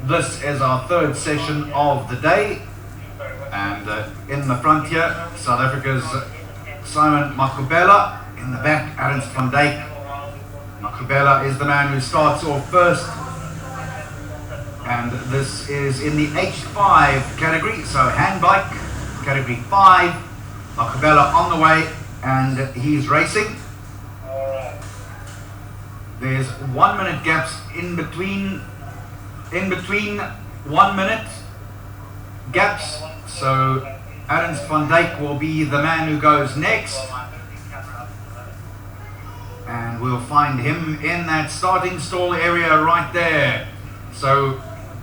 This is our third session of the day, and in the front here, South Africa's Simon Makubela. In the back, Ernst van Dijk. Makubela is the man who starts off first, and this is in the H5 category, so handbike, category 5. Makubela on the way, and he's racing. There's 1 minute gaps in between 1 minute gaps, so Ernst van Dijk will be the man who goes next, and we'll find him in that starting stall area right there. So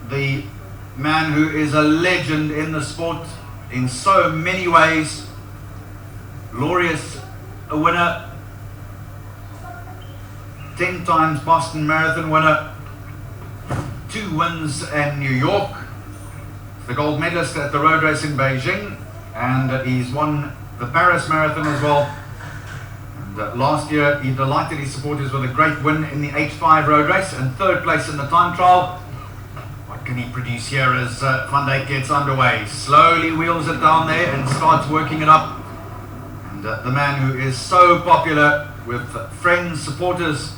the man who is a legend in the sport in so many ways, glorious winner, 10 times Boston Marathon winner, 2 wins in New York, the gold medalist at the road race in Beijing, and he's won the Paris Marathon as well. And last year he delighted his supporters with a great win in the H5 road race and 3rd place in the time trial. What can he produce here as Van Dijk gets underway? Slowly wheels it down there and starts working it up. And the man who is so popular with friends, supporters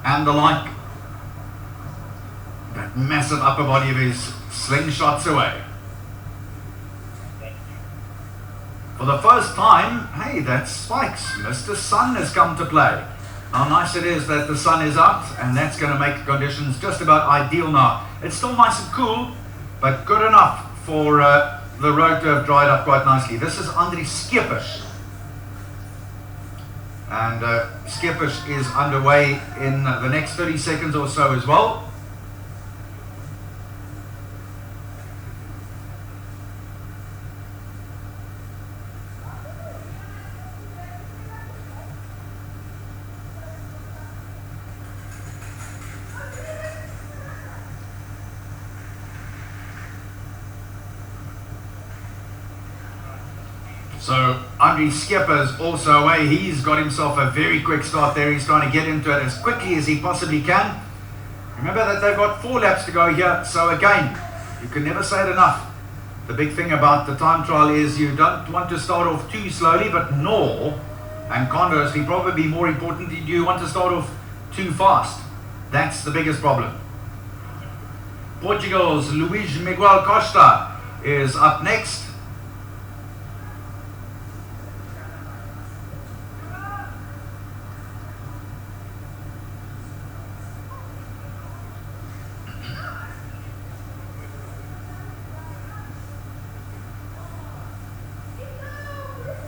and the like, that massive upper body of his slingshots away. For the first time, hey, that's Spikes. Mr. Sun has come to play. How nice it is that the sun is out, and that's going to make conditions just about ideal now. It's still nice and cool, but good enough for the road to have dried up quite nicely. This is Andri Skepisch. And Skepisch is underway in the next 30 seconds or so as well. So Andri Skepisch also away. He's got himself a very quick start there. He's trying to get into it as quickly as he possibly can. Remember that they've got 4 laps to go here, so again, you can never say it enough. The big thing about the time trial is you don't want to start off too slowly, but nor, and conversely, probably more importantly, you want to start off too fast. That's the biggest problem. Portugal's Luis Miguel Costa is up next.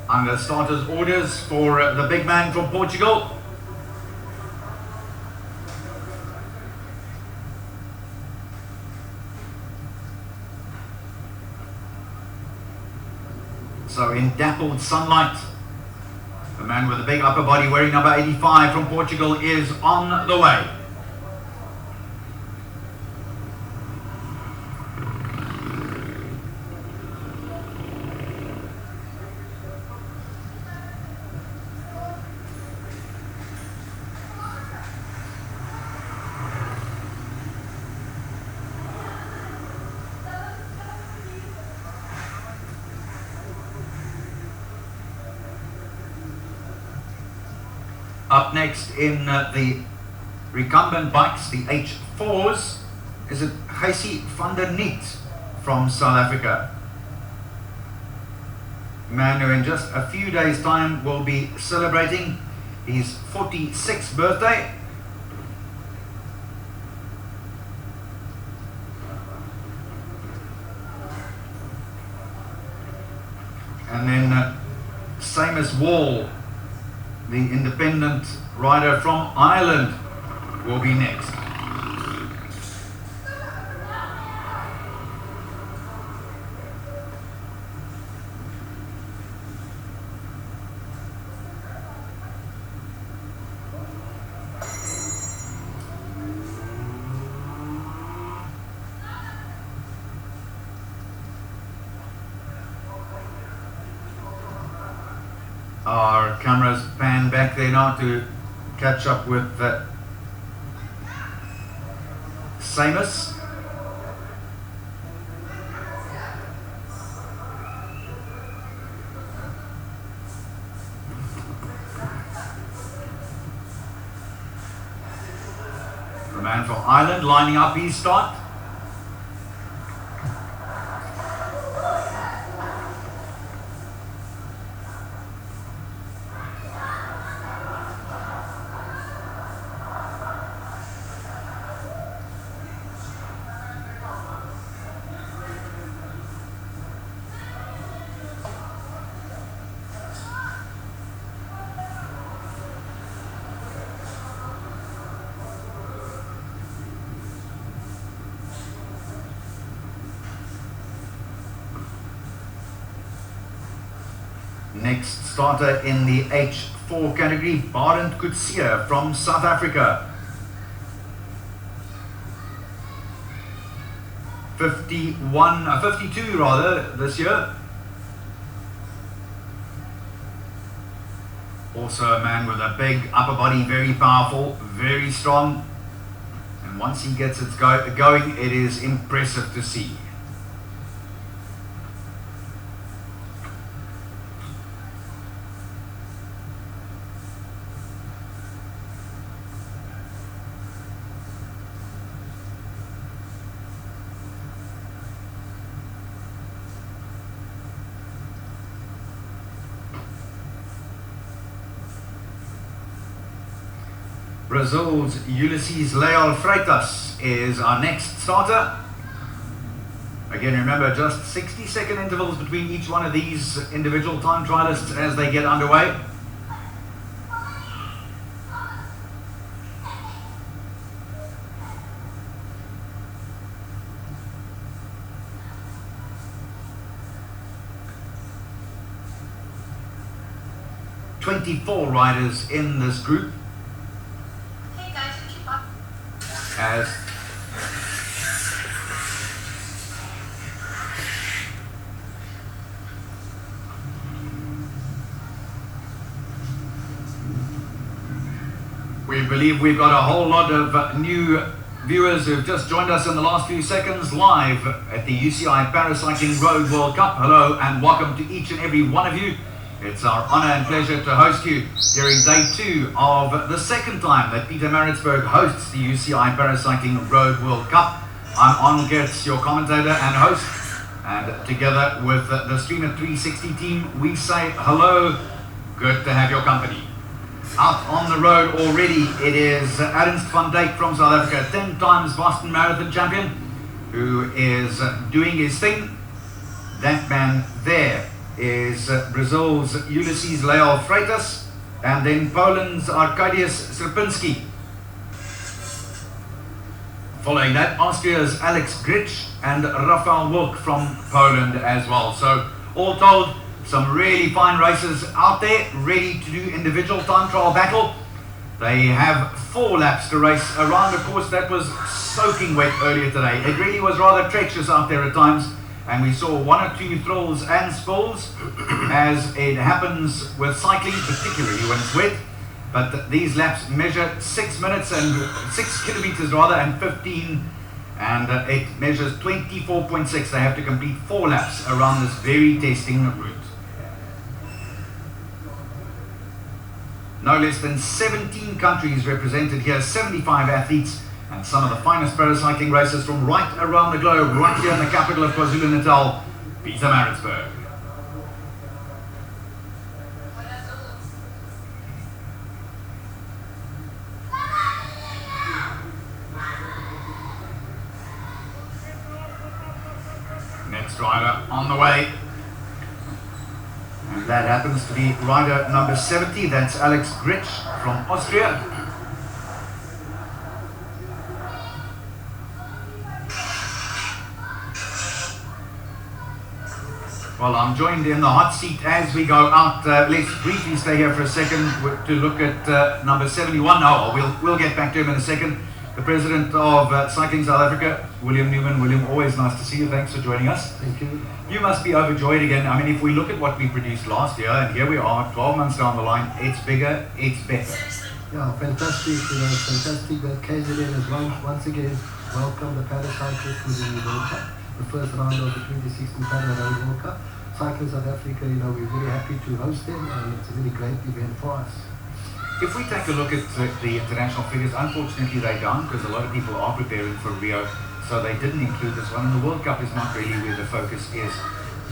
Under starters orders for the big man from Portugal. So in dappled sunlight, the man with the big upper body wearing number 85 from Portugal is on the way. Up next in the recumbent bikes, the H4s, is it Gijsie van der Niet from South Africa. Man who in just a few days' time will be celebrating his 46th birthday. And then Seamus Wall, the independent rider from Ireland, will be next. Our cameras pan back there now to catch up with Seamus. man from Ireland lining up his start. Next starter in the H4 category, HANDCYCLE from South Africa. 52 rather this year. Also a man with a big upper body, very powerful, very strong. And once he gets it going, it is impressive to see. Brazil's Ulisses Leal Freitas is our next starter. Again, remember, just 60-second intervals between each one of these individual time trialists as they get underway. "24 riders in this group. As we believe we've got a whole lot of new viewers who've just joined us in the last few seconds live at the UCI Paracycling Road World Cup. Hello and welcome to each and every one of you. It's our honor and pleasure to host you during day 2 of the second time that Pietermaritzburg hosts the UCI Paracycling Road World Cup. I'm Arnold Gertz, your commentator and host, and together with the Streamer 360 team, we say hello, good to have your company. Out on the road already, it is Ernst van Dijk from South Africa, 10 times Boston Marathon champion, who is doing his thing. That man there is Brazil's Ulisses Leal Freitas, and then Poland's Arkadiusz Sierpinski. Following that, Austria's Alex Grich and Rafał Wilk from Poland as well. So all told, some really fine races out there, ready to do individual time trial battle. They have 4 laps to race around a course that was soaking wet earlier today. It really was rather treacherous out there at times, and we saw 1 or 2 thrills and spills, as it happens with cycling, particularly when it's wet. But these laps measure 6 minutes and 6 kilometers rather, and 15, and it measures 24.6. They have to complete 4 laps around this very testing route. No less than 17 countries represented here, 75 athletes, and some of the finest paracycling races from right around the globe, right here in the capital of KwaZulu-Natal, Pietermaritzburg. Next rider on the way. And that happens to be rider number 70, that's Alex Grich from Austria. Well, I'm joined in the hot seat as we go out. Let's briefly stay here for a second to look at number 71. No, we'll get back to him in a second. The president of Cycling South Africa, William Newman. William, always nice to see you. Thanks for joining us. Thank you. You must be overjoyed again. I mean, if we look at what we produced last year, and here we are, 12 months down the line, it's bigger, it's better. Yeah, fantastic. Fantastic that KZN has once again welcomed the paracyclists to the World Cup, the first round of the 2016 Para Road World Cup. Cycling South Africa, we're very happy to host them, and it's a really great event for us. If we take a look at the international figures, unfortunately they don't, because a lot of people are preparing for Rio, so they didn't include this one. And the World Cup is not really where the focus is,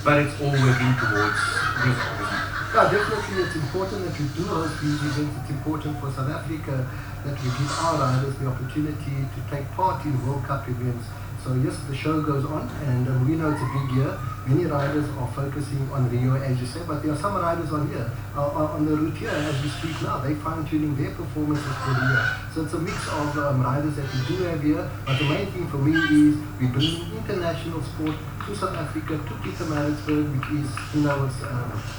but it's all working towards result, isn't it? Yeah, definitely it's important that we do host these events. It's important for South Africa that we give our riders the opportunity to take part in World Cup events. So yes, the show goes on, and we know it's a big year. Many riders are focusing on Rio, as you say, but there are some riders on the route here as we speak now. They're fine-tuning their performances for the year. So it's a mix of riders that we do have here, but the main thing for me is we bring international sport to South Africa, to Pietermaritzburg, which is, it's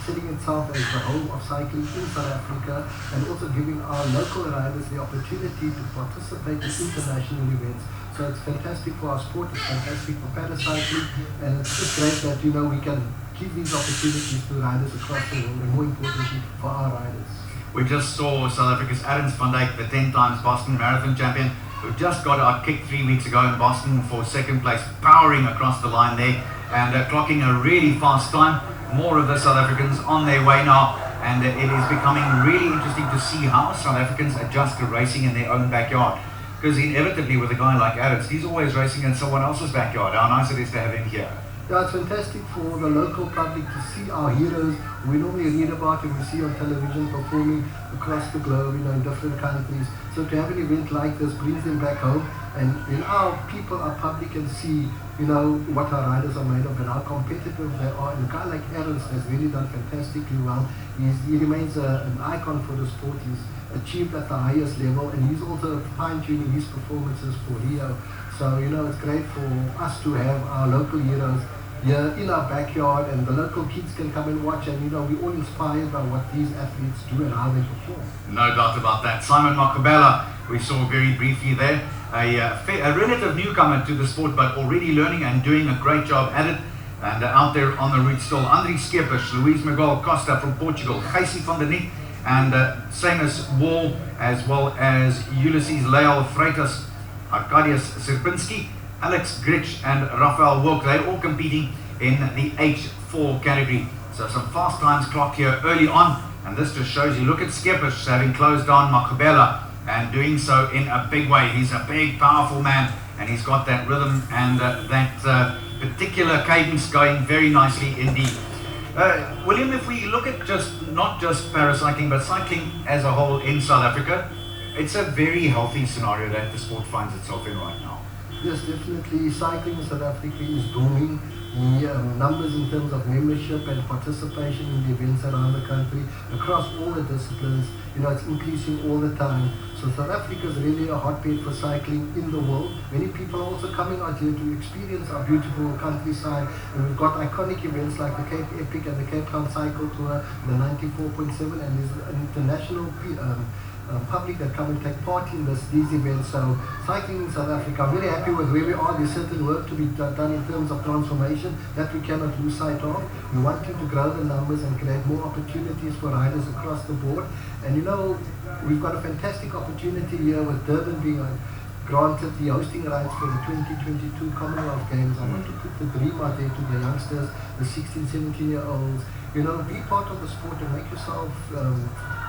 setting itself as the home of cycling in South Africa, and also giving our local riders the opportunity to participate in international events. So it's fantastic for our sport, it's fantastic for paracycling, and it's just great that, we can give these opportunities to riders across the world, and more importantly, for our riders. We just saw South Africa's Adams van Dijk, the 10 times Boston Marathon champion, who just got our kick 3 weeks ago in Boston for second place, powering across the line there, and clocking a really fast time. More of the South Africans on their way now, and it is becoming really interesting to see how South Africans adjust to racing in their own backyard. Because inevitably with a guy like Adams, he's always racing in someone else's backyard. How nice it is to have him here. Yeah, it's fantastic for the local public to see our heroes we normally read about and we see on television performing across the globe, in different countries. So to have an event like this brings them back home, and then our people, our public can see, what our riders are made of and how competitive they are. And a guy like Adams has really done fantastically well. He remains an icon for the sport. He's achieved at the highest level, and he's also fine-tuning his performances for Rio. So, it's great for us to have our local heroes here in our backyard, and the local kids can come and watch, and, we're all inspired by what these athletes do and how they perform. No doubt about that. Simon Makubela, we saw very briefly there, a relative newcomer to the sport, but already learning and doing a great job at it. And out there on the route still, André Skepisch, Luis Miguel Costa from Portugal, Gijsie van der Niet, and Seamus Wall, as well as Ulysses Leal Freitas, Arkadiusz Sierpinski, Alex Gritsch and Rafael Wilk. They're all competing in the H4 category. So some fast times clocked here early on, and this just shows you, look at Skepisch having closed down Makubela and doing so in a big way. He's a big, powerful man, and he's got that rhythm and that particular cadence going very nicely indeed. William, if we look at not just paracycling, but cycling as a whole in South Africa, it's a very healthy scenario that the sport finds itself in right now. Yes, definitely. Cycling in South Africa is booming. The numbers in terms of membership and participation in the events around the country, across all the disciplines, it's increasing all the time. So South Africa is really a hotbed for cycling in the world. Many people are also coming out here to experience our beautiful countryside. And we've got iconic events like the Cape Epic and the Cape HANDCYCLE Tour, the 94.7, and there's an international public that come and take part in these events. So cycling in South Africa, I'm very happy with where we are. There's certain work to be done in terms of transformation that we cannot lose sight of. We want to grow the numbers and create more opportunities for riders across the board. And we've got a fantastic opportunity here with Durban being granted the hosting rights for the 2022 Commonwealth Games. I want to put the dream out there to the youngsters, the 16, 17-year-olds. Be part of the sport and make yourself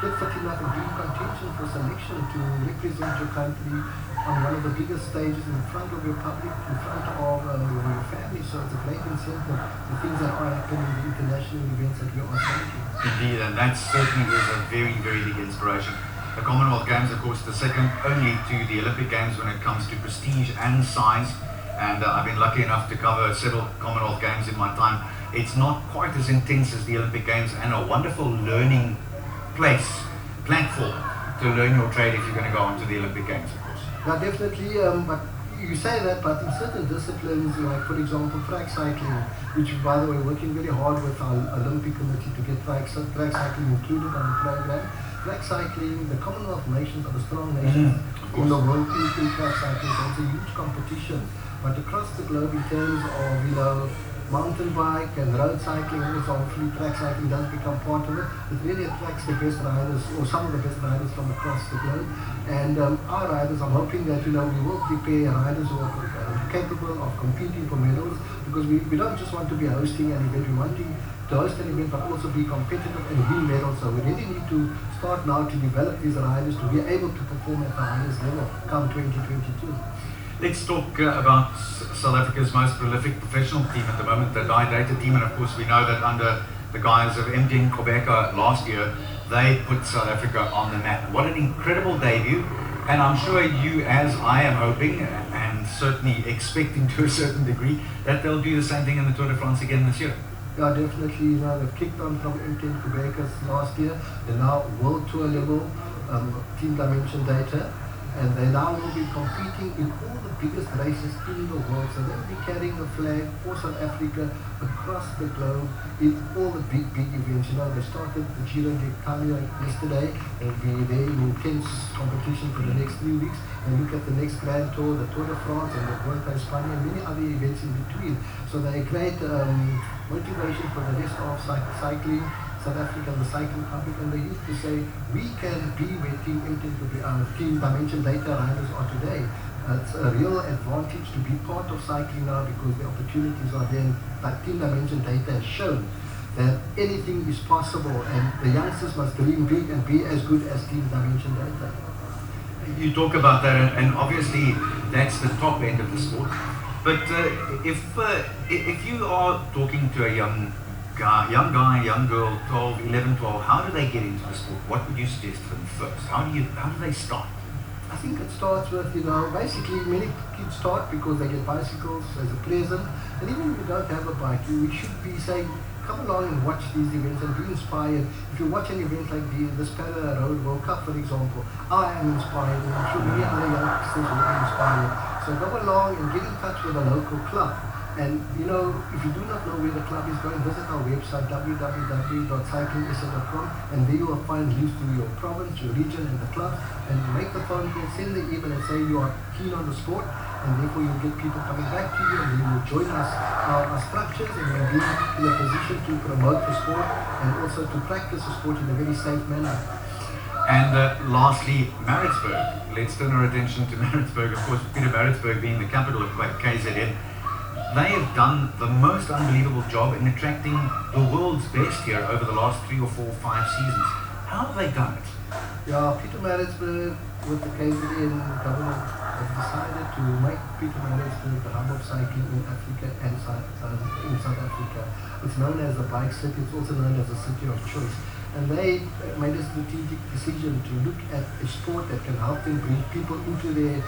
get fit enough and be in contention for selection to represent your country on one of the biggest stages in front of your public, in front of your family. So it's a great incentive, the things that are happening in the international events that we are cycling. Indeed, and that certainly is a very, very big inspiration. The Commonwealth Games, of course, the second only to the Olympic Games when it comes to prestige and size. And I've been lucky enough to cover several Commonwealth Games in my time. It's not quite as intense as the Olympic Games, and a wonderful learning platform to learn your trade if you're going to go on to the Olympic Games, of course. Yeah, definitely, but you say that, but in certain disciplines, like for example track cycling, which by the way working very hard with our Olympic committee to get track cycling included on the program. Track cycling, the Commonwealth nations are the strong nations in the world in track cycling, so it's a huge competition. But across the globe in terms of, mountain bike and road cycling, also hopefully track cycling does become part of it. It really attracts the best riders, or some of the best riders from across the globe. And our riders, I'm hoping that we will prepare riders who are capable of competing for medals, because we don't just want to be hosting an event, we want to host an event but also be competitive and win medals. So we really need to start now to develop these riders to be able to perform at the highest level come 2022. Let's talk about South Africa's most prolific professional team at the moment, the Data team, and of course we know that under the guise of MD Kobeka last year, they put South Africa on the map. What an incredible debut, and I'm sure you, as I am hoping and certainly expecting to a certain degree, that they'll do the same thing in the Tour de France again this year. Yeah, definitely. They've kicked on from MD Kobeka's last year. They're now World Tour level team dimension data, and they now will be competing in all the biggest races in the world. So they'll be carrying the flag for South Africa across the globe in all the big events. They started the Giro d'Italia yesterday. They'll be there in intense competition for the next 3 weeks. And look at the next Grand Tour, the Tour de France, and the Vuelta a España, and many other events in between. So they create motivation for the rest of cycling, South Africa, the cycling public, and they used to say, we can be where team dimension data riders are today. It's a real advantage to be part of cycling now, because the opportunities are there. Like team dimension data has shown that anything is possible, and the youngsters must dream big and be as good as team dimension data. You talk about that, and obviously that's the top end of the sport. But if you are talking to a young guy, young girl, 11, 12, how do they get into the sport? What would you suggest for them first? How do they start? I think it starts with, basically many kids start because they get bicycles as a present, and even if you don't have a bike, you should be saying, come along and watch these events and be inspired. If you watch an event like this Para Road World Cup, for example, I am inspired, and I'm sure many other youngsters will be inspired. So go along and get in touch with a local club. And if you do not know where the club is, go and visit our website www.cyclingsa.com, and there you will find links to your province, your region, and the club. And make the phone call, send the email, and say you are keen on the sport, and therefore you'll get people coming back to you, and you will join us, our structures, and you'll be in a position to promote the sport and also to practice the sport in a very safe manner. And lastly, Maritzburg. Let's turn our attention to Maritzburg. Of course, Maritzburg being the capital of KZN. They have done the most unbelievable job in attracting the world's best here over the last 3 or 4 or 5 seasons. How have they done it? Yeah, Maritzburg with the KZN government have decided to make Maritzburg the hub of cycling in Africa and in South Africa. It's known as the bike city. It's also known as the city of choice. And they made a strategic decision to look at a sport that can help them bring people into their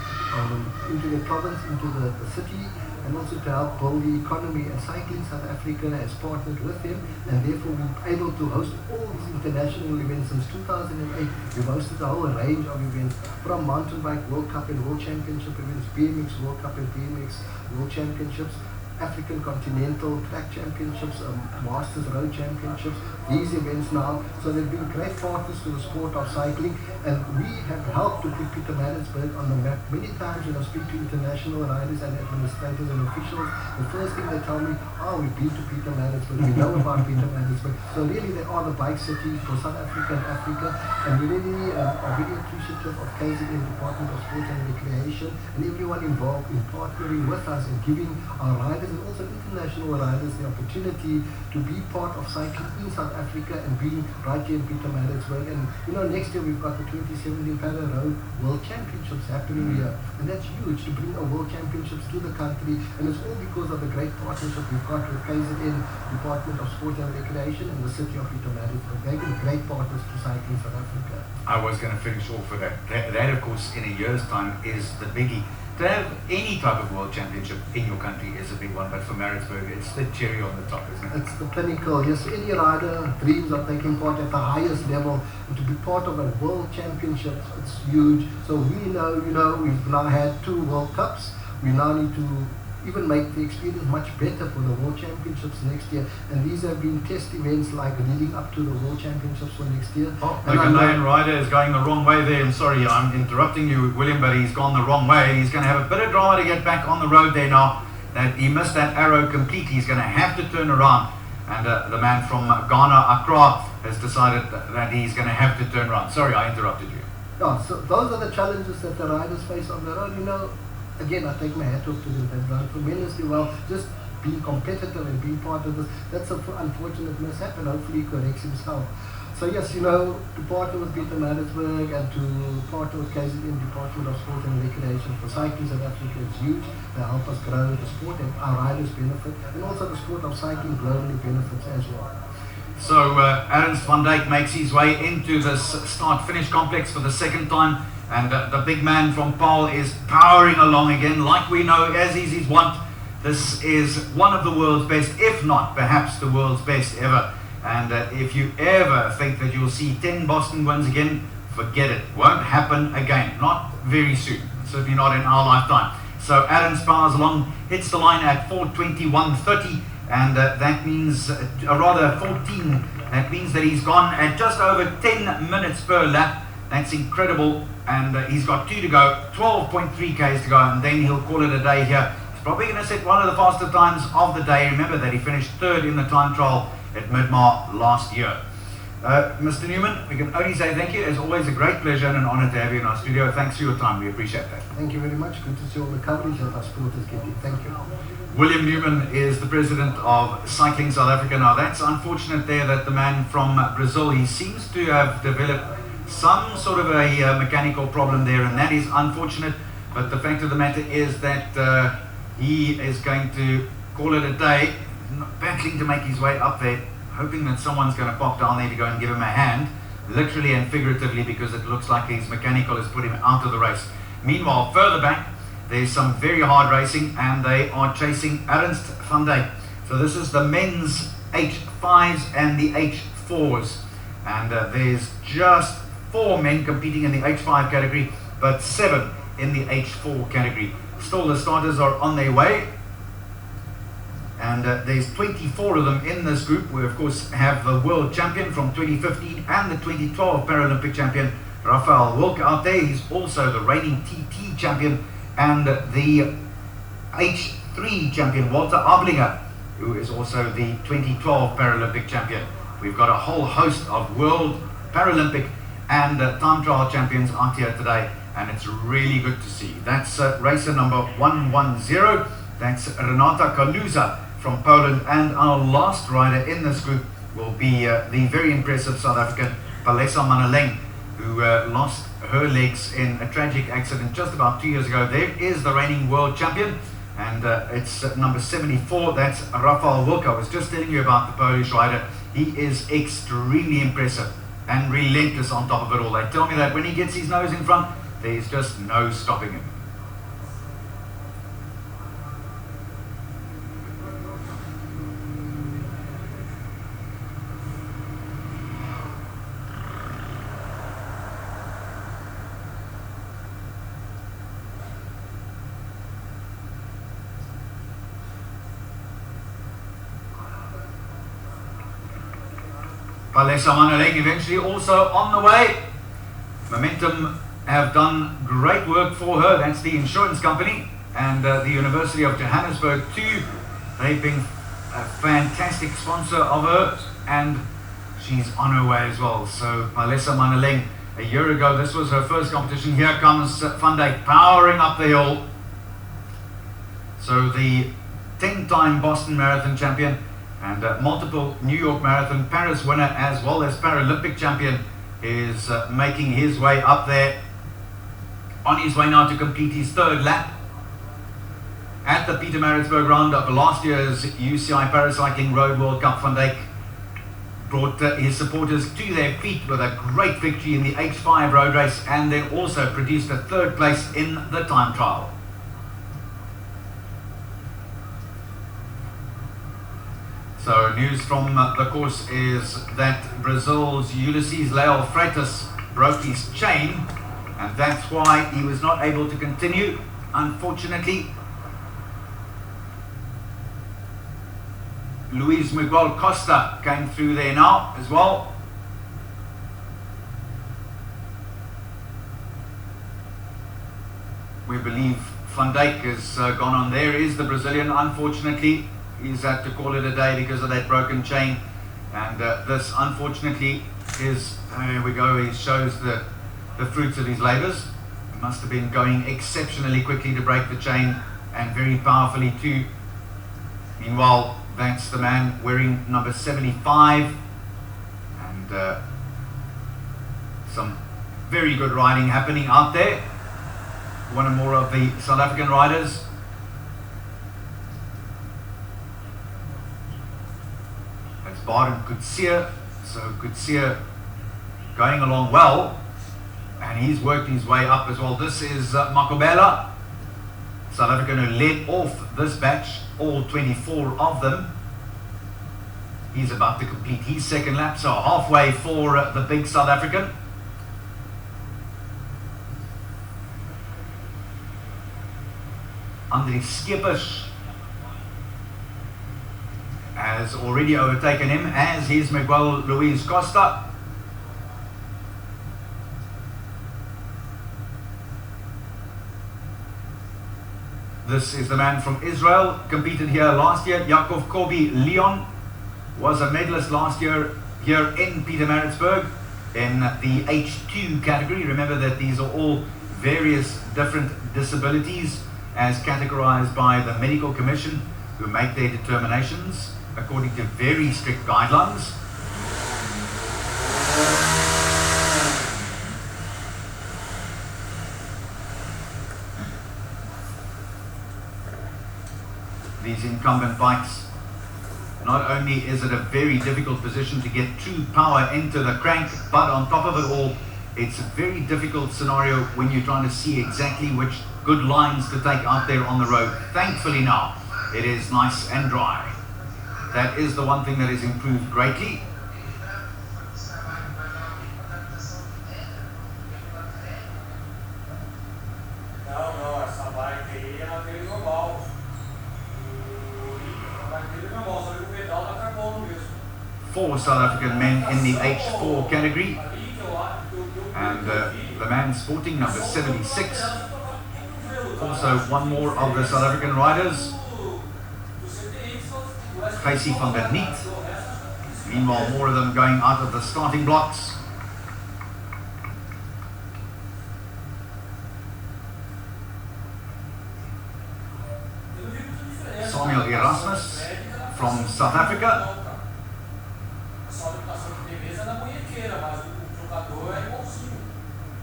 province, into the city, and also to help build the economy. And Cycling South Africa has partnered with them, and therefore we're able to host all these international events. Since 2008, we've hosted a whole range of events, from mountain bike World Cup and World Championship events, BMX World Cup and BMX World Championships, African Continental Track Championships, Masters Road Championships, these events now. So they've been great partners to the sport of cycling, and we have helped to put Maritzburg on the map. Many times when I speak to international riders and administrators and officials, the first thing they tell me, we've been to Maritzburg, we know about Maritzburg. So really they are the bike city for South Africa and Africa, and we really are very appreciative of KZN Department of Sport and Recreation and everyone involved in partnering with us and giving our riders and also international riders the opportunity to be part of cycling in South Africa and being right here in Maritzburg. And next year we've got the 2017 Para Road World Championships happening here, and that's huge to bring our World Championships to the country, and it's all because of the great partnership we've got with KZN Department of Sport and Recreation and the city of Maritzburg. They've been great partners to Cycling South Africa. I was going to finish off with that. That of course in a year's time is the biggie. To have any type of world championship in your country is a big one, but for Maritzburg, it's the cherry on the top, isn't it? It's the pinnacle. Yes, any rider dreams of taking part at the highest level, and to be part of a world championship, it's huge. So we know, we've now had 2 World Cups. We now need to even make the experience much better for the World Championships next year. And these have been test events like leading up to the World Championships for next year. The Ghanaian rider is going the wrong way there. I'm sorry, I'm interrupting you, William, but he's gone the wrong way. He's going to have a bit of drama to get back on the road there now. That he missed that arrow completely. He's going to have to turn around. And the man from Ghana, Accra, has decided that he's going to have to turn around. Sorry, I interrupted you. Yeah, so those are the challenges that the riders face on the road. again, I take my hat off to them. They've done tremendously well. Just being competitive and being part of this, that's an unfortunate mishap, and hopefully he corrects himself. So yes, you know, to partner with Peter Maritzburg and to partner with KZN Department of Sport and Recreation for cycling South Africa is huge. They help us grow the sport and our riders benefit, and also the sport of cycling globally benefits as well. So Ernst van Dijk makes his way into this start-finish complex for the second time, and the big man from Paul is powering along again, like we know, as is his wont. This is one of the world's best, if not perhaps the world's best ever. And if you ever think that you'll see 10 Boston wins again, forget it. Won't happen again. Not very soon. Certainly not in our lifetime. So Adams powers along, hits the line at 4:21.30, and that means, rather 14, that means that he's gone at just over 10 minutes per lap. That's incredible. And he's got 2 to go, 12.3 Ks to go, and then he'll call it a day here. He's probably going to set one of the faster times of the day. Remember that he finished 3rd in the time trial at Midmar last year. Mr. Newman, we can only say thank you. It's always a great pleasure and an honor to have you in our studio. Thanks for your time. We appreciate that. Thank you very much. Good to see all the coverage that our sport is getting. Thank you. William Newman is the president of Cycling South Africa. Now, that's unfortunate there that the man from Brazil, he seems to have developed some sort of a mechanical problem there, and that is unfortunate. But the fact of the matter is that he is going to call it a day, battling to make his way up there, hoping that someone's going to pop down there to go and give him a hand, literally and figuratively, because it looks like his mechanical has put him out of the race. Meanwhile, further back, there's some very hard racing, and they are chasing Ernst van Dijk. So this is the men's H5s and the H4s, and there's just 4 men competing in the H5 category, but 7 in the H4 category. Still, the starters are on their way. And there's 24 of them in this group. We, of course, have the world champion from 2015 and the 2012 Paralympic champion, Raphael Wilk, out there. He's also the reigning TT champion and the H3 champion, Walter Ablinger, who is also the 2012 Paralympic champion. We've got a whole host of world, Paralympic and time trial champions out here today, and it's really good to see. That's racer number 110. That's Renata Kaluza from Poland, and our last rider in this group will be the very impressive South African Palesa Manaleng, who lost her legs in a tragic accident just about 2 years ago. There is the reigning world champion, and it's number 74. That's Raphael Wilk. I was just telling you about the Polish rider. He is extremely impressive and relentless on top of it all. They tell me that when he gets his nose in front, there's just no stopping him. Palesa Manaleng eventually also on the way. Momentum have done great work for her. That's the insurance company, and the University of Johannesburg too. They've been a fantastic sponsor of her, and she's on her way as well. So Palesa Manaleng, a year ago, this was her first competition. Here comes Van Dijk powering up the hill. So the 10-time Boston Marathon champion and multiple New York Marathon, Paris winner, as well as Paralympic champion, is making his way up there. On his way now to complete his 3rd lap at the Pietermaritzburg round of last year's UCI Paracycling Road World Cup. Van Dijk brought his supporters to their feet with a great victory in the H5 road race, and then also produced a 3rd place in the time trial. So news from the course is that Brazil's Ulysses Leal Freitas broke his chain, and that's why he was not able to continue, unfortunately. Luis Miguel Costa came through there now as well. We believe Van Dijk has gone on. There is the Brazilian. Unfortunately, he's had to call it a day because of that broken chain, and this unfortunately is, here we go, he shows the fruits of his labours. Must have been going exceptionally quickly to break the chain, and very powerfully too. Meanwhile, that's the man wearing number 75, and some very good riding happening out there. One or more of the South African riders. That's Baden Coetzee. So Coetzee going along well, and he's worked his way up as well. This is Makobela, South African, who led off this batch, all 24 of them. He's about to complete his second lap, so halfway for the big South African. Andries Schippers has already overtaken him, as is Miguel Luis Costa. This is the man from Israel, competed here last year. Yaakov Kobi Leon was a medalist last year here in Pietermaritzburg in the H2 category. Remember that these are all various different disabilities as categorized by the Medical Commission, who make their determinations according to very strict guidelines. These incumbent bikes, not only is it a very difficult position to get true power into the crank, but on top of it all, it's a very difficult scenario when you're trying to see exactly which good lines to take out there on the road. Thankfully now, it is nice and dry. That is the one thing that has improved greatly. Four South African men in the H4 category, and the man sporting number 76. Also one more of the South African riders, Casey van der Niet. Meanwhile, more of them going out of the starting blocks. Samuel Erasmus from South Africa.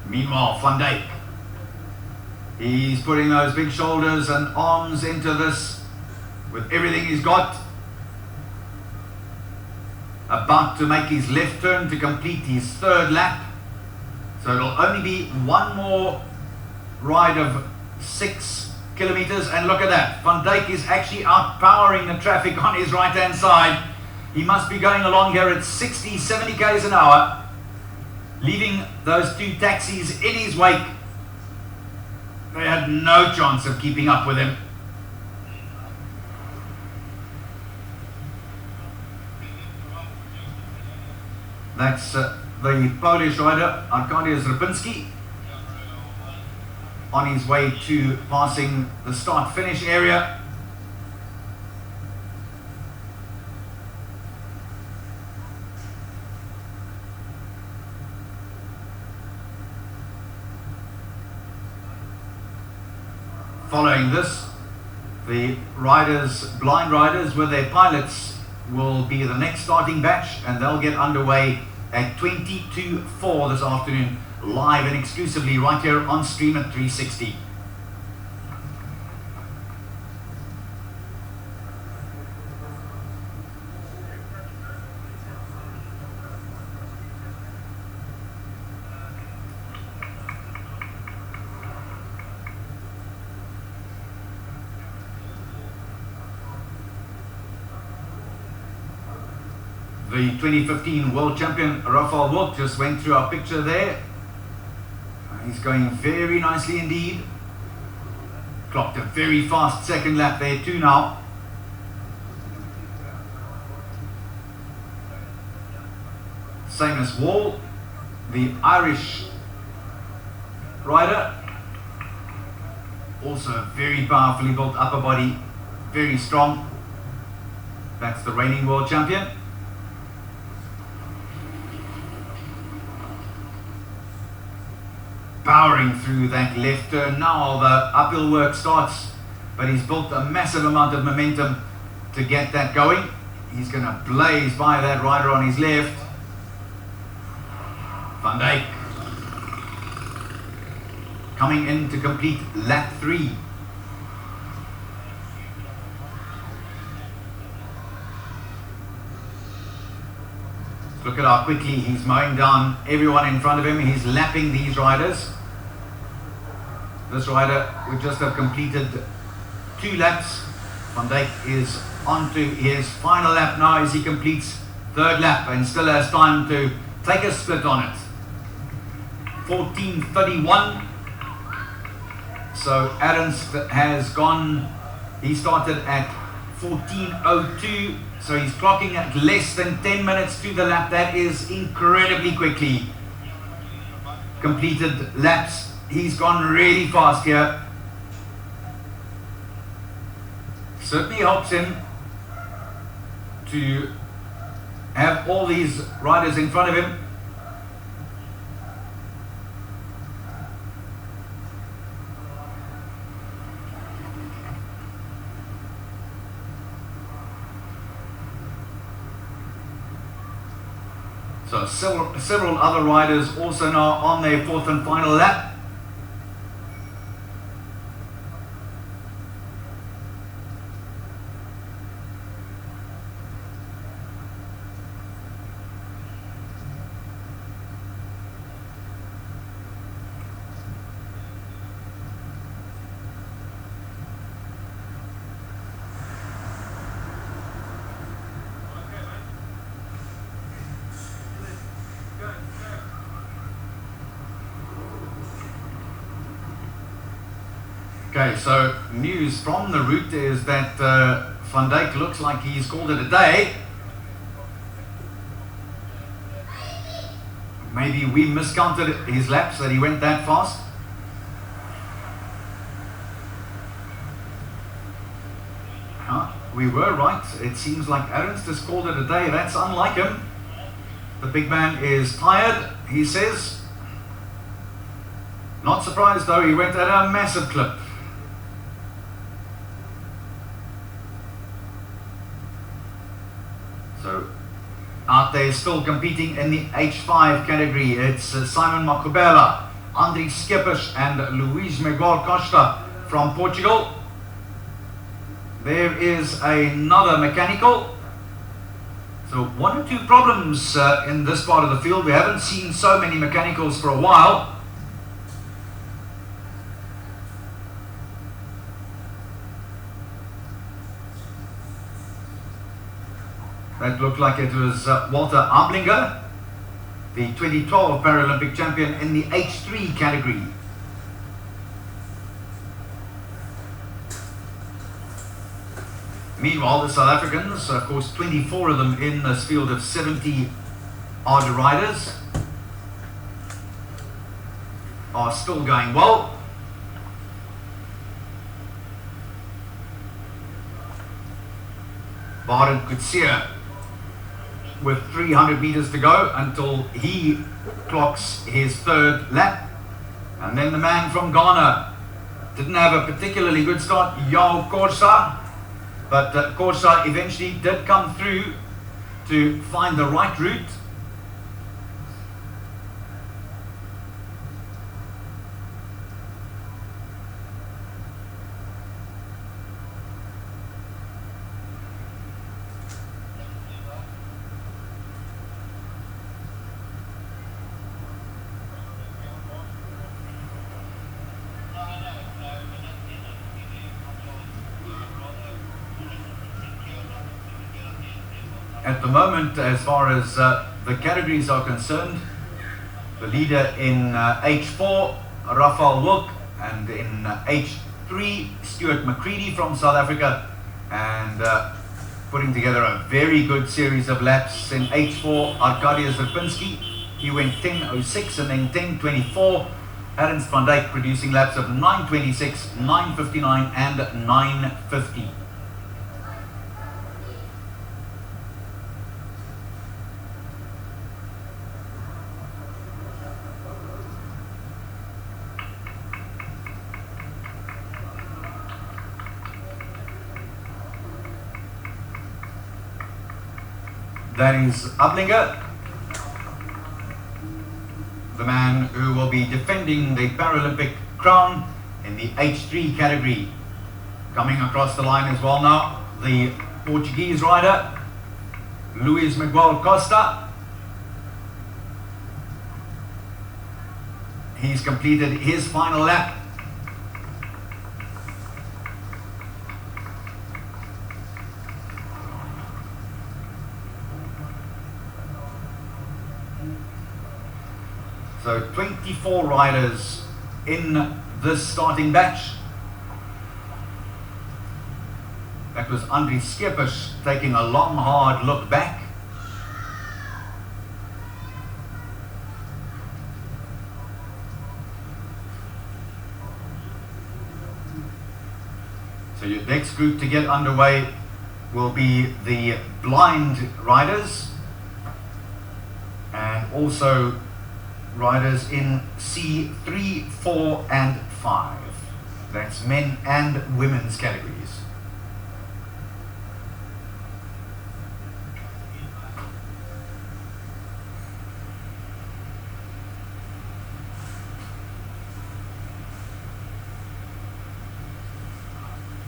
Meanwhile, Van Dijk, he's putting those big shoulders and arms into this with everything he's got. About to make his left turn to complete his third lap. So it'll only be one more ride of 6 kilometers, and look at that. Van Dijk is actually outpowering the traffic on his right hand side. He must be going along here at 60, 70 k's an hour, leaving those two taxis in his wake. They had no chance of keeping up with him. That's the Polish rider, Arkadiusz Rybinski, on his way to passing the start-finish area. Following this, the riders, blind riders with their pilots, will be the next starting batch, and they'll get underway at 22:04 this afternoon, live and exclusively right here on stream at 360. The 2015 world champion Rafael Wolk just went through our picture there. He's going very nicely indeed. Clocked a very fast second lap there too now. Same as Wall, the Irish rider. Also a very powerfully built upper body, very strong. That's the reigning world champion. powering through that left turn. Now the uphill work starts, but he's built a massive amount of momentum to get that going. He's going to blaze by that rider on his left. Van Dijk coming in to complete lap 3. Look at how quickly he's mowing down everyone in front of him. He's lapping these riders. This rider would just have completed 2 laps. Van Dijk is on to his final lap now as he completes 3rd lap and still has time to take a split on it. 14:31. So Ernst has gone, he started at 14:02. So he's clocking at less than 10 minutes to the lap. That is incredibly quickly completed laps. He's gone really fast here. Certainly helps him to have all these riders in front of him. So several other riders also now on their 4th and final lap. Okay, so news from the route is that Van Dijk looks like he's called it a day. Maybe we miscounted his laps that he went that fast. We were right. It seems like Ernst has called it a day. That's unlike him. The big man is tired, he says. Not surprised though, he went at a massive clip. So out there still competing in the H5 category. It's Simon Makubela, Andries Schippers and Luis Miguel Costa from Portugal. There is another mechanical. So 1 or 2 problems in this part of the field. We haven't seen so many mechanicals for a while. That looked like it was Walter Ablinger, the 2012 Paralympic champion in the H3 category. Meanwhile, the South Africans, of course 24 of them in this field of 70 odd riders, are still going well. Baden Coetzee with 300 meters to go until he clocks his 3rd lap. And then the man from Ghana didn't have a particularly good start, Yao Corsa, but Corsa eventually did come through to find the right route. At the moment, as far as the categories are concerned, the leader in H4, Rafael Wilk, and in H3, Stuart McCready from South Africa, and putting together a very good series of laps. In H4, Arkadiusz Lipinski, he went 10:06 and then 10:24. Ernst van Dijk producing laps of 9:26, 9:59 and 9:50. That is Ublinger, the man who will be defending the Paralympic crown in the H3 category. Coming across the line as well now, the Portuguese rider, Luis Miguel Costa. He's completed his final lap. So 24 riders in this starting batch. That was HANDCYCLE taking a long, hard look back. So your next group to get underway will be the blind riders and also riders in C3, 4 and 5. That's men and women's categories.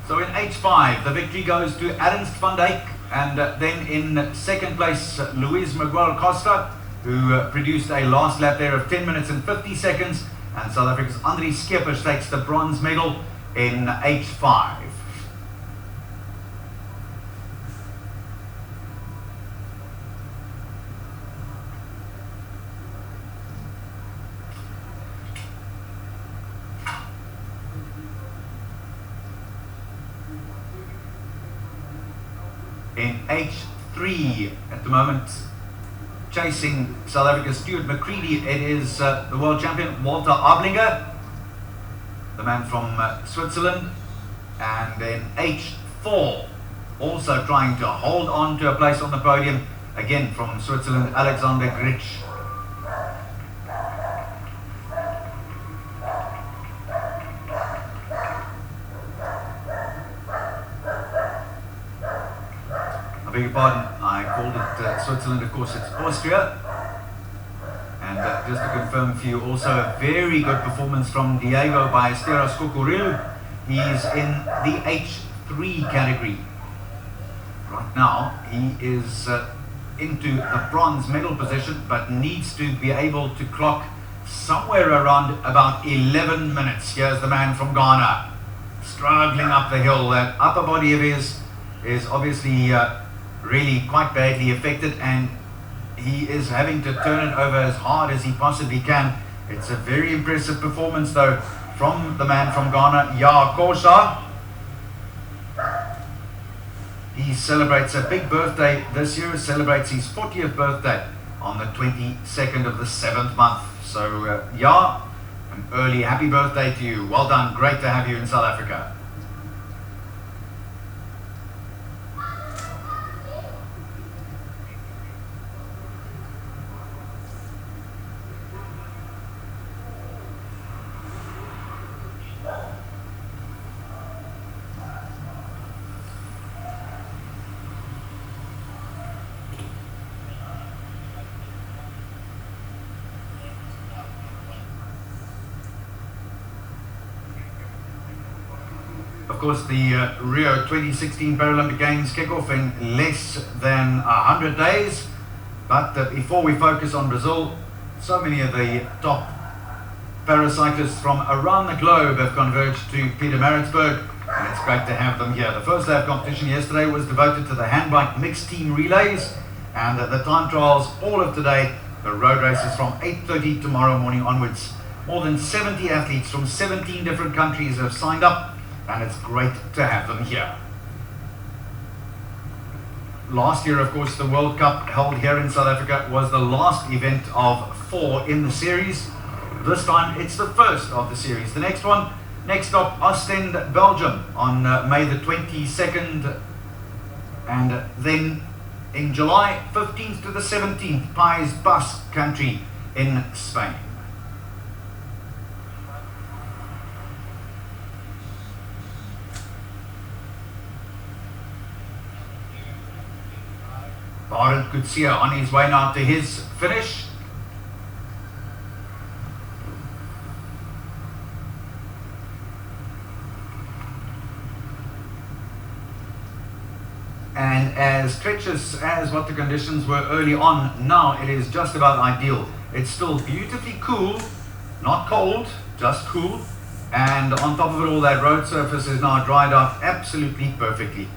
So in H5, the victory goes to Ernst van Dijk, and then in second place, Luis Miguel Costa, who produced a last lap there of 10 minutes and 50 seconds, and South Africa's HANDCYCLE takes the bronze medal in H5. In H3 at the moment, chasing South Africa's Stuart McCready, it is the world champion Walter Ablinger, the man from Switzerland. And then H4, also trying to hold on to a place on the podium, again from Switzerland, Alexander Gritsch. I beg your pardon, I called it Switzerland, of course it's Austria. And just to confirm for you, also a very good performance from Diego Ballesteros Cucurullo. He's in the H3 category. Right now, he is into the bronze medal position, but needs to be able to clock somewhere around about 11 minutes. Here's the man from Ghana, struggling up the hill. That upper body of his is obviously really quite badly affected, and he is having to turn it over as hard as he possibly can. It's a very impressive performance though from the man from Ghana, Ya Kosa. He celebrates a big birthday this year, celebrates his 40th birthday on the 22nd of the 7th month. So Ya, an early happy birthday to you. Well done, great to have you in South Africa. Of course, the Rio 2016 Paralympic Games kick off in less than 100 days. But before we focus on Brazil, so many of the top paracyclists from around the globe have converged to Pietermaritzburg, and it's great to have them here. The first day of competition yesterday was devoted to the handbike mixed team relays, and the time trials all of today, the road races from 8:30 tomorrow morning onwards. More than 70 athletes from 17 different countries have signed up, and it's great to have them here. Last year, of course, the World Cup held here in South Africa was the last event of 4 in the series. This time, it's the first of the series. The next one, next stop, Ostend, Belgium, on May the 22nd. And then in July 15th to the 17th, Pays Basque country in Spain. Barend Coetzee on his way now to his finish. And as treacherous as what the conditions were early on, now it is just about ideal. It's still beautifully cool, not cold, just cool. And on top of it all, that road surface is now dried out absolutely perfectly.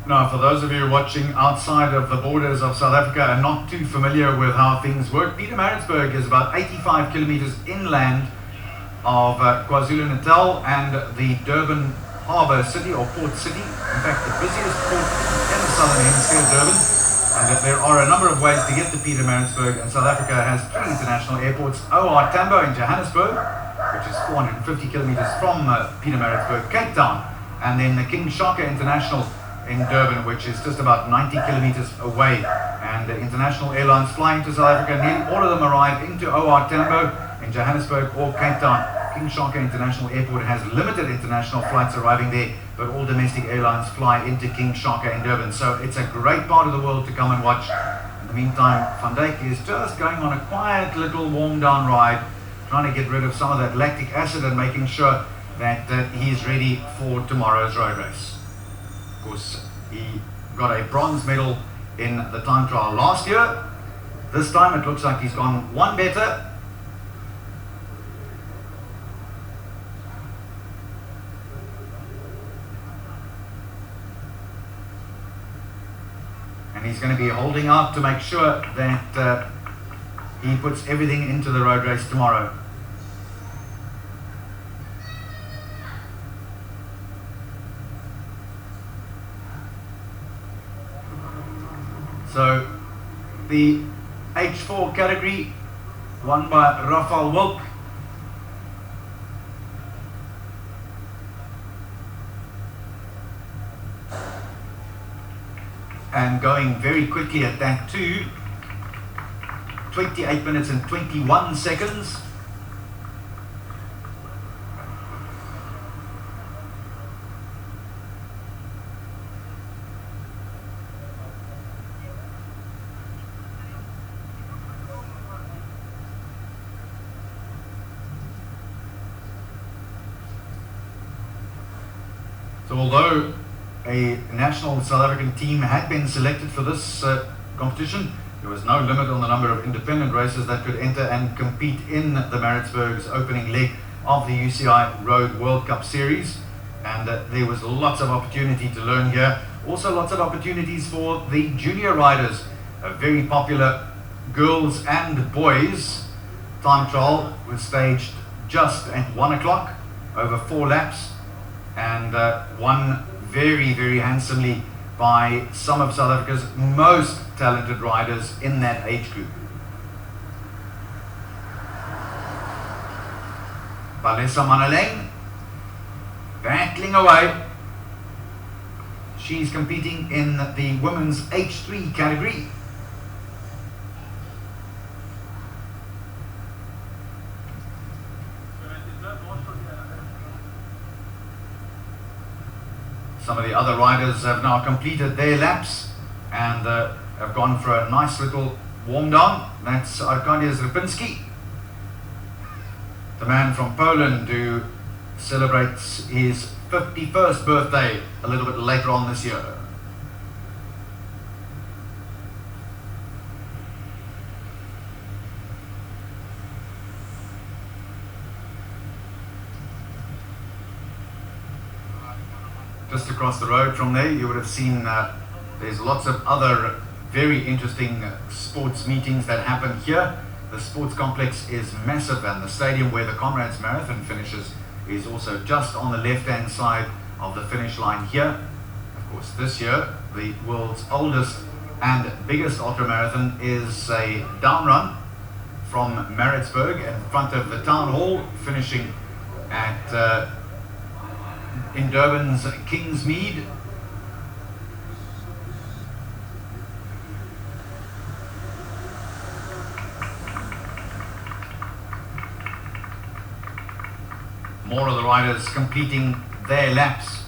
Now, for those of you watching outside of the borders of South Africa and not too familiar with how things work, Pietermaritzburg is about 85 kilometers inland of KwaZulu-Natal and the Durban Harbour City or Port City. In fact, the busiest port in the southern hemisphere, Durban. And there are a number of ways to get to Pietermaritzburg, and South Africa has 3 international airports: OR Tambo in Johannesburg, which is 450 kilometers from Pietermaritzburg, Cape Town, and then the King Shaka International in Durban, which is just about 90 kilometers away. And the international airlines flying to South Africa, nearly all of them arrive into OR Tambo in Johannesburg or Cape Town. King Shaka International Airport has limited international flights arriving there, but all domestic airlines fly into King Shaka in Durban. So it's a great part of the world to come and watch. In the meantime, Van Dijk is just going on a quiet little warm down ride, trying to get rid of some of that lactic acid and making sure that he's ready for tomorrow's road race. Of course, he got a bronze medal in the time trial last year. This time it looks like he's gone one better. And he's going to be holding out to make sure that he puts everything into the road race tomorrow. So the H4 category won by Rafael Wilk. And going very quickly at that too. 28 minutes and 21 seconds. So although a national South African team had been selected for this competition, there was no limit on the number of independent racers that could enter and compete in the Maritzburg's opening leg of the UCI Road World Cup Series. And there was lots of opportunity to learn here. Also lots of opportunities for the junior riders. A very popular girls and boys time trial was staged just at 1 o'clock over 4 laps. And won very, very handsomely by some of South Africa's most talented riders in that age group. Valessa Manaleng battling away. She's competing in the women's H3 category. Some of the other riders have now completed their laps and have gone for a nice little warm down. That's Arkadiusz Rybinski, the man from Poland who celebrates his 51st birthday a little bit later on this year. Just across the road from there, you would have seen there's lots of other very interesting sports meetings that happen here. The sports complex is massive, and the stadium where the Comrades Marathon finishes is also just on the left-hand side of the finish line here. Of course, this year, the world's oldest and biggest ultramarathon is a down run, from Maritzburg in front of the town hall, finishing at in Durban's Kingsmead. More of the riders completing their laps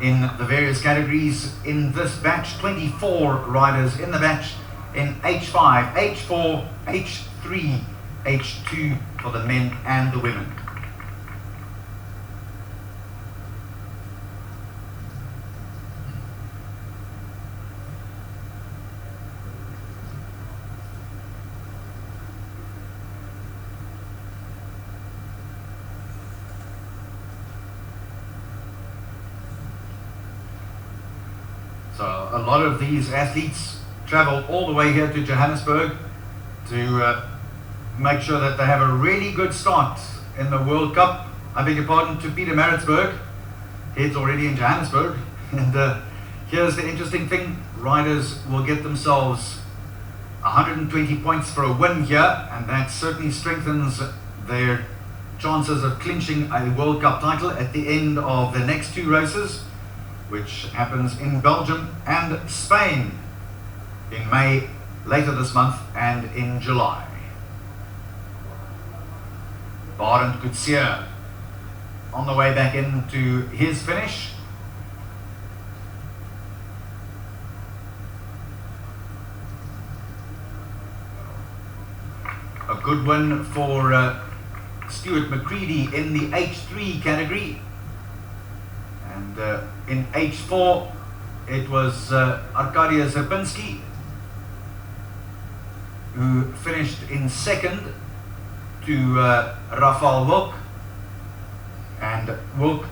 in the various categories in this batch. 24 riders in the batch in H5, H4, H3, H2 for the men and the women. So a lot of these athletes travel all the way here to Johannesburg to make sure that they have a really good start in the World Cup. I beg your pardon, to Pietermaritzburg. It's already in Johannesburg. And here's the interesting thing. Riders will get themselves 120 points for a win here, and that certainly strengthens their chances of clinching a World Cup title at the end of the next two races, which happens in Belgium and Spain in May later this month and in July. Barend Coetzee on the way back into his finish. A good win for Stuart McCready in the H3 category. And in H4, it was Arkadiusz Zerpinski who finished in second to Rafał Wilk. And Wilk,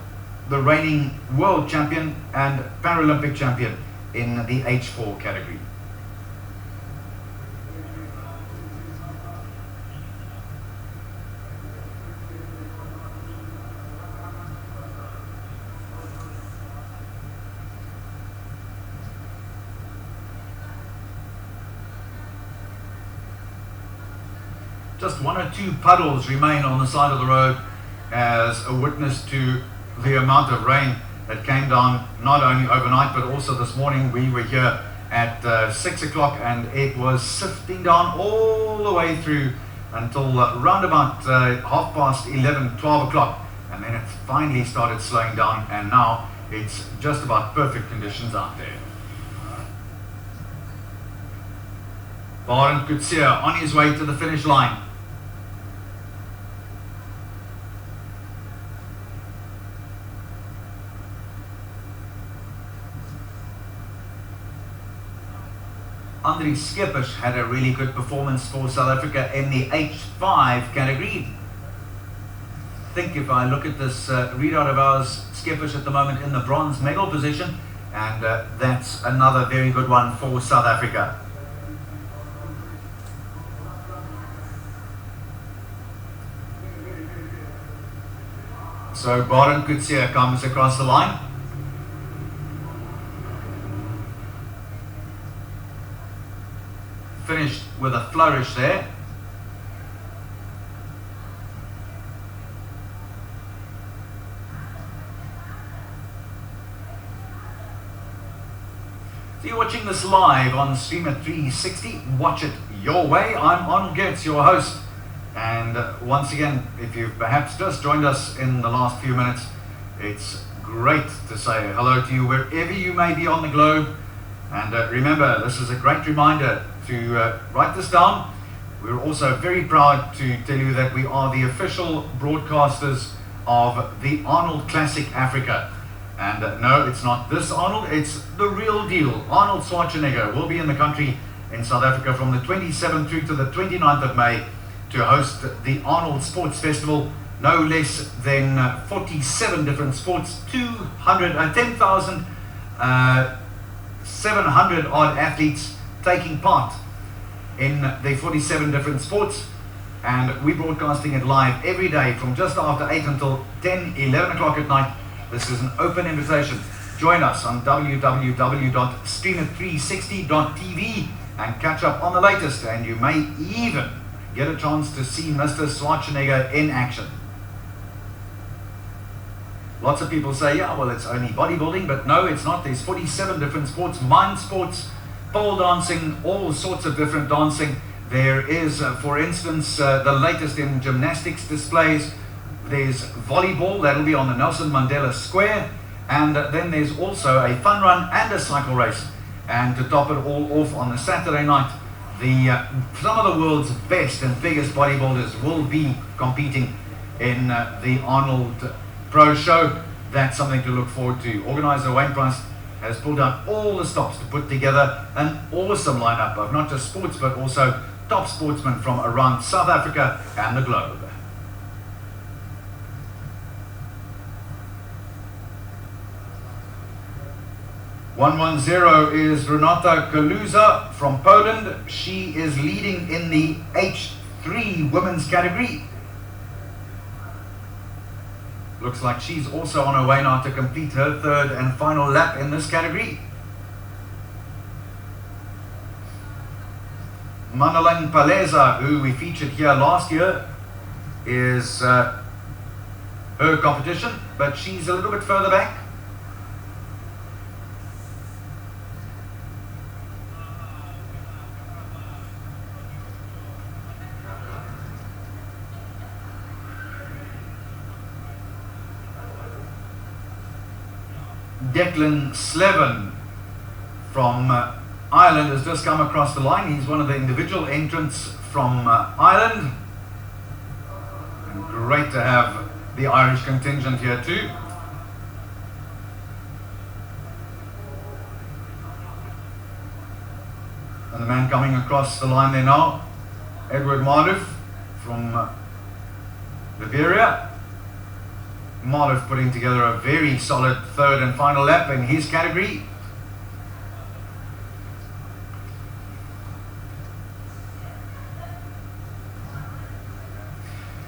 the reigning world champion and Paralympic champion in the H4 category. Just one or two puddles remain on the side of the road as a witness to the amount of rain that came down not only overnight but also this morning. We were here at 6 o'clock and it was sifting down all the way through until round about 11:30, 12 o'clock, and then it finally started slowing down, and now it's just about perfect conditions out there. Barend Coetzee on his way to the finish line. Andries Skeepers had a really good performance for South Africa in the H5 category. I think if I look at this readout of ours, Skeepers at the moment in the bronze medal position, and that's another very good one for South Africa. So Barend Coetzee comes across the line. Finished with a flourish there. So you're watching this live on Streamer 360. Watch it your way. I'm Arnold Goetz, your host. And once again, if you've perhaps just joined us in the last few minutes, it's great to say hello to you wherever you may be on the globe. And remember, this is a great reminder to write this down. We're also very proud to tell you that we are the official broadcasters of the Arnold Classic Africa. And no, it's not this Arnold, it's the real deal. Arnold Schwarzenegger will be in the country in South Africa from the 27th through to the 29th of May to host the Arnold Sports Festival. No less than 47 different sports, 10,700 odd athletes taking part in the 47 different sports, and we're broadcasting it live every day from just after 8 until 10, 11 o'clock at night. This is an open invitation. Join us on www.streamer360.tv and catch up on the latest, and you may even get a chance to see Mr. Schwarzenegger in action. Lots of people say, yeah, well, it's only bodybuilding, but no, it's not. There's 47 different sports, mind sports, pole dancing, all sorts of different dancing. There is, for instance, the latest in gymnastics displays. There's volleyball, that'll be on the Nelson Mandela Square. And then there's also a fun run and a cycle race. And to top it all off on the Saturday night, some of the world's best and biggest bodybuilders will be competing in the Arnold Pro Show. That's something to look forward to. Organizer Wayne Price has pulled out all the stops to put together an awesome lineup of not just sports but also top sportsmen from around South Africa and the globe. "110" is Renata Kaluza from Poland. She is leading in the H3 women's category. Looks like she's also on her way now to complete her third and final lap in this category. Manolene Paleza, who we featured here last year, is her competition, but she's a little bit further back. Declan Slevin from Ireland has just come across the line. He's one of the individual entrants from Ireland. And great to have the Irish contingent here too. And the man coming across the line there now, Edward Marlouf from Liberia. Marlouf putting together a very solid third and final lap in his category.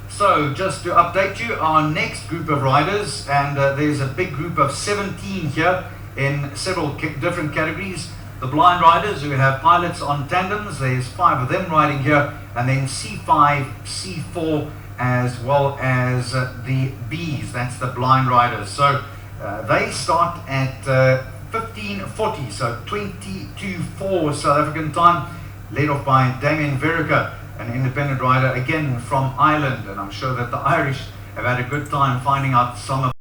So just to update you, our next group of riders, and there's a big group of 17 here in several different categories. The blind riders who have pilots on tandems, there's 5 of them riding here, and then C5, C4, as well as the Bs, that's the blind riders. So they start at 15:40, so 22:04 South African time, led off by Damien Verica, an independent rider again from Ireland. And I'm sure that the Irish have had a good time finding out some of